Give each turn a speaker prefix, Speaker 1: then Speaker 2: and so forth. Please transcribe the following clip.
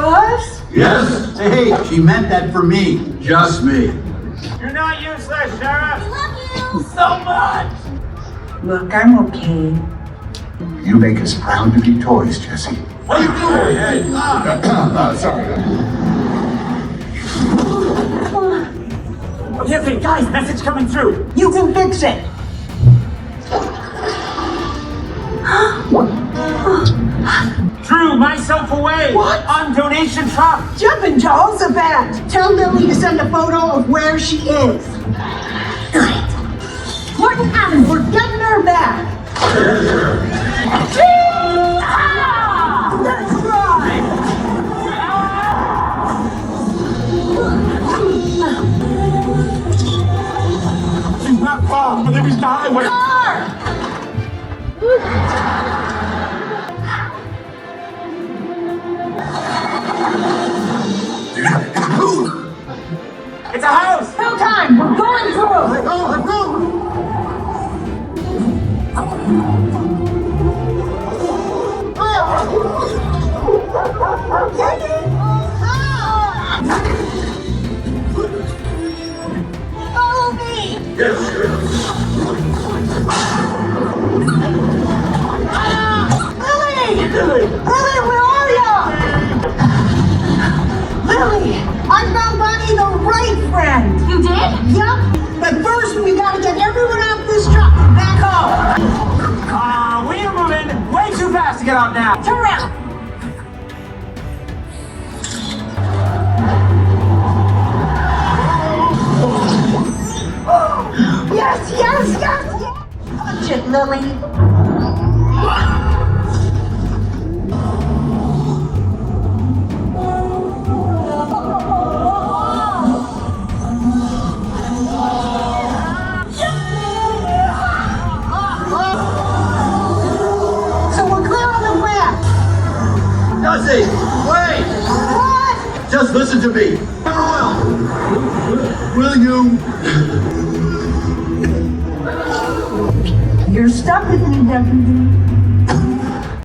Speaker 1: Buzz?
Speaker 2: Yes. Hey, she meant that for me. Just me.
Speaker 3: You're not useless, Sheriff.
Speaker 4: We love you.
Speaker 3: So much.
Speaker 1: Look, I'm okay.
Speaker 5: You make us proud to be toys, Jessie.
Speaker 2: What are you doing? Hey,
Speaker 5: Sorry.
Speaker 3: Okay, guys, message coming through.
Speaker 1: You can fix it.
Speaker 3: Threw myself away.
Speaker 1: What?
Speaker 3: On donation truck.
Speaker 1: Jumping Jehoshaphat. Tell Lily to send a photo of where she is. Good. Morton Adams, we're getting her back. Let's ride.
Speaker 3: She's not far, but there is the highway.
Speaker 1: Car!
Speaker 3: It's a house.
Speaker 1: No time, we're going through. Follow me. Lily, where are you? Lily, I found Bonnie the right friend.
Speaker 4: You did?
Speaker 1: Yep, but first we gotta get everyone off this truck and back home.
Speaker 3: We are moving way too fast to get out now.
Speaker 1: Turn around. Yes. Punch it, Lily. So we're clear on the ramp.
Speaker 2: Jessie, wait.
Speaker 1: What?
Speaker 2: Just listen to me. Will you?
Speaker 1: You're stuck with me, Deputy.